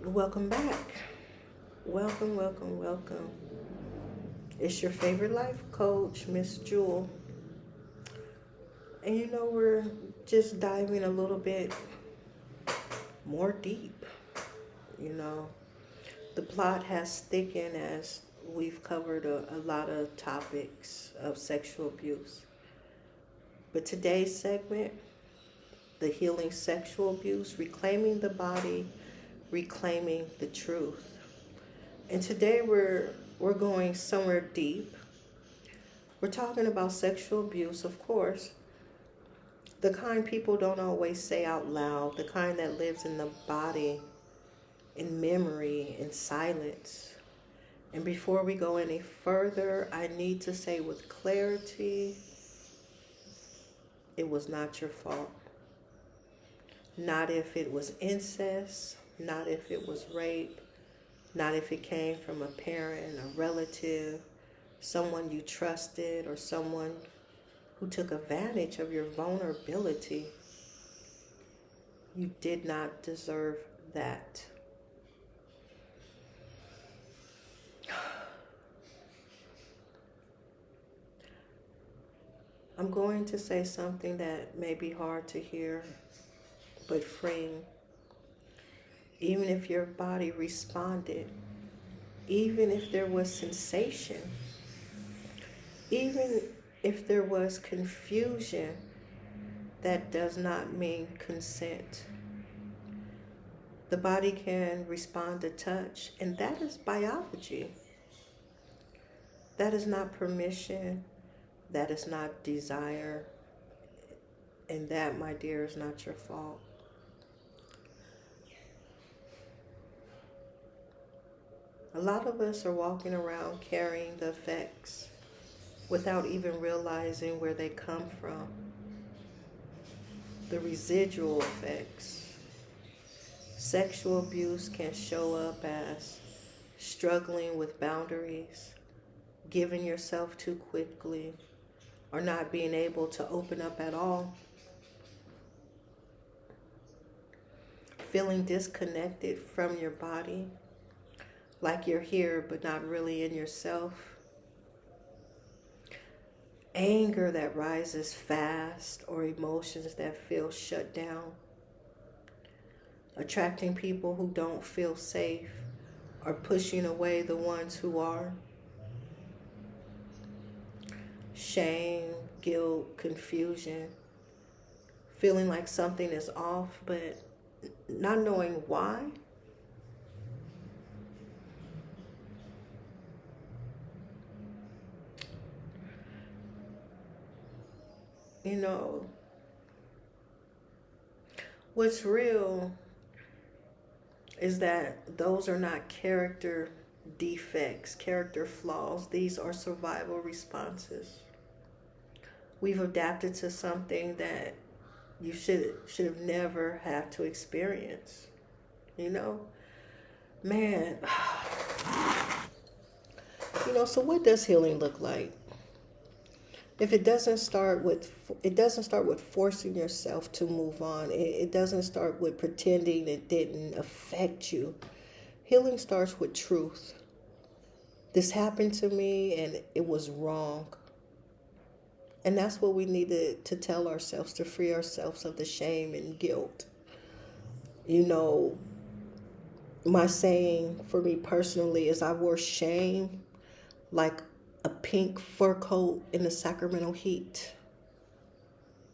Welcome back. Welcome, welcome, welcome. It's your favorite life coach, Miss Jewel. And we're just diving a little bit more deep. You know, the plot has thickened as we've covered a lot of topics of sexual abuse. But today's segment, the healing sexual abuse, reclaiming the body, reclaiming the truth. And today we're going somewhere deep. We're talking about sexual abuse, of course. The kind people don't always say out loud, the kind that lives in the body, in memory, in silence. And before we go any further, I need to say with clarity, it was not your fault. Not if it was incest, not if it was rape, not if it came from a parent, a relative, someone you trusted, or someone who took advantage of your vulnerability. You did not deserve that. I'm going to say something that may be hard to hear, but freeing. Even if your body responded, even if there was sensation, even if there was confusion, that does not mean consent. The body can respond to touch, and that is biology. That is not permission. That is not desire. And that, my dear, is not your fault. A lot of us are walking around carrying the effects without even realizing where they come from. The residual effects. Sexual abuse can show up as struggling with boundaries, giving yourself too quickly, or not being able to open up at all. Feeling disconnected from your body, like you're here but not really in yourself. Anger that rises fast, or emotions that feel shut down. Attracting people who don't feel safe, or pushing away the ones who are. Shame, guilt, confusion. Feeling like something is off, but not knowing why. What's real is that those are not character defects, character flaws. These are survival responses. We've adapted to something that you should have never had to experience. Man. So what does healing look like? If it doesn't start with forcing yourself to move on. It doesn't start with pretending it didn't affect you. Healing starts with truth. This happened to me and it was wrong. And that's what we needed to tell ourselves, to free ourselves of the shame and guilt. My saying for me personally is I wore shame like a pink fur coat in the Sacramento heat.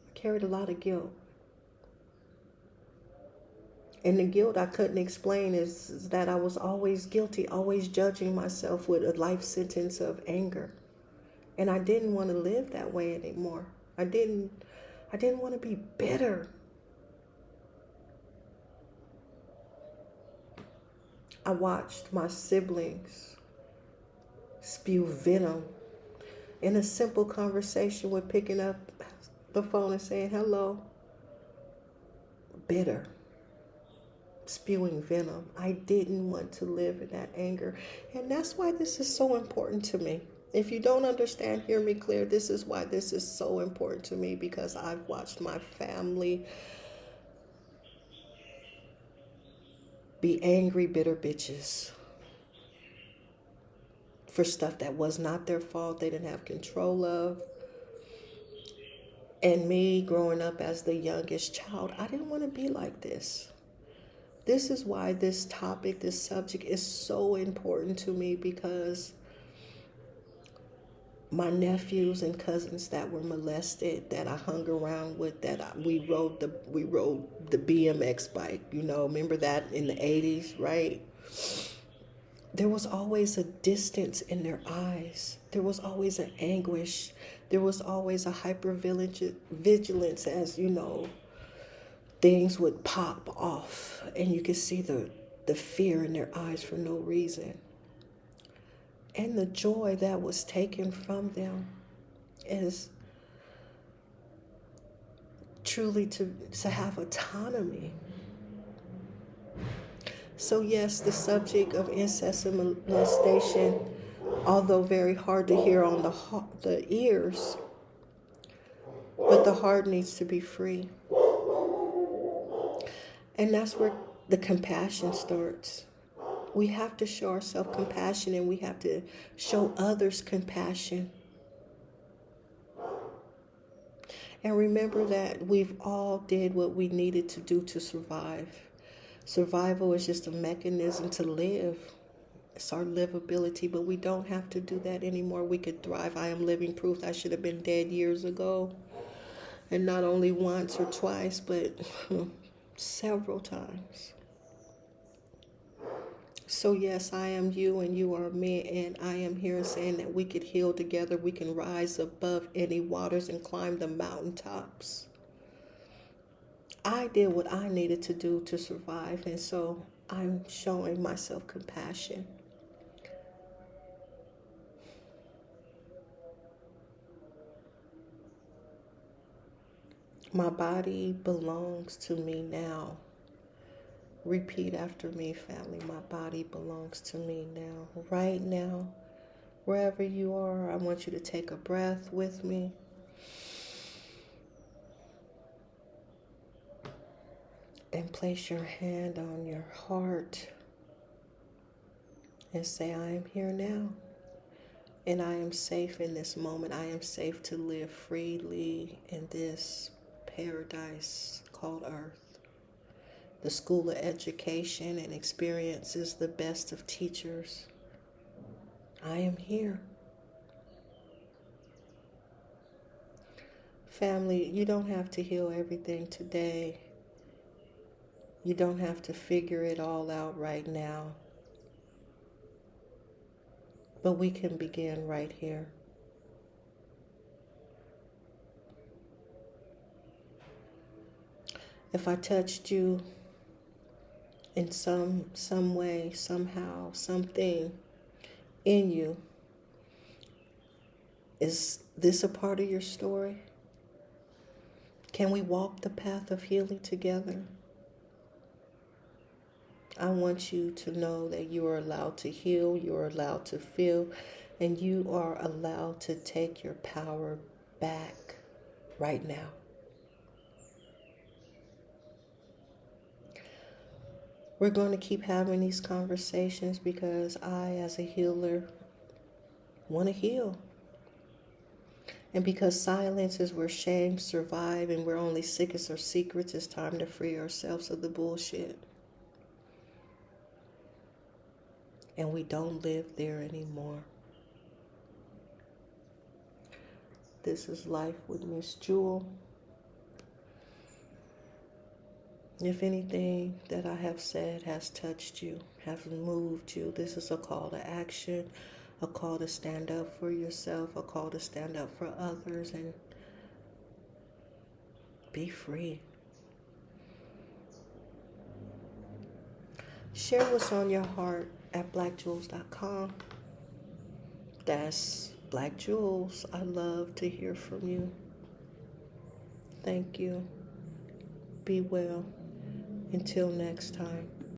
I carried a lot of guilt. And the guilt I couldn't explain is that I was always guilty, always judging myself with a life sentence of anger. And I didn't want to live that way anymore. I didn't want to be bitter. I watched my siblings spew venom in a simple conversation with picking up the phone and saying hello. Bitter. Spewing venom. I didn't want to live in that anger. And that's why this is so important to me. If you don't understand, hear me clear. This is why this is so important to me, because I've watched my family be angry, bitter bitches for stuff that was not their fault, they didn't have control of. And me growing up as the youngest child, I didn't want to be like this. This is why this topic, this subject is so important to me, because my nephews and cousins that were molested, that I hung around with, we rode the BMX bike, remember that in the 80s, right? There was always a distance in their eyes. There was always an anguish. There was always a hypervigilance as, things would pop off and you could see the fear in their eyes for no reason. And the joy that was taken from them is truly to have autonomy. So yes, the subject of incest and molestation, although very hard to hear on the ears, but the heart needs to be free. And that's where the compassion starts. We have to show ourselves compassion, and we have to show others compassion. And remember that we've all did what we needed to do to survive. Survival is just a mechanism to live. It's our livability, but we don't have to do that anymore. We could thrive. I am living proof. I should have been dead years ago. And not only once or twice, but several times. So yes, I am you and you are me, and I am here saying that we could heal together. We can rise above any waters and climb the mountaintops. I did what I needed to do to survive, and so I'm showing myself compassion. My body belongs to me now. Repeat after me, family. My body belongs to me now. Right now, wherever you are, I want you to take a breath with me. And place your hand on your heart and say, I am here now. And I am safe in this moment. I am safe to live freely in this paradise called Earth. The school of education and experience is the best of teachers. I am here. Family, you don't have to heal everything today. You don't have to figure it all out right now. But we can begin right here. If I touched you in some way, somehow, something in you, is this a part of your story? Can we walk the path of healing together? I want you to know that you are allowed to heal, you are allowed to feel, and you are allowed to take your power back right now. We're going to keep having these conversations because I, as a healer, want to heal. And because silence is where shame survives and we're only sick as our secrets, it's time to free ourselves of the bullshit. And we don't live there anymore. This is Life with Miss Jewel. If anything that I have said has touched you, has moved you, this is a call to action, a call to stand up for yourself, a call to stand up for others, and be free. Share what's on your heart at blackjewels.com. That's Black Jewels. I love to hear from you. Thank you. Be well. Until next time.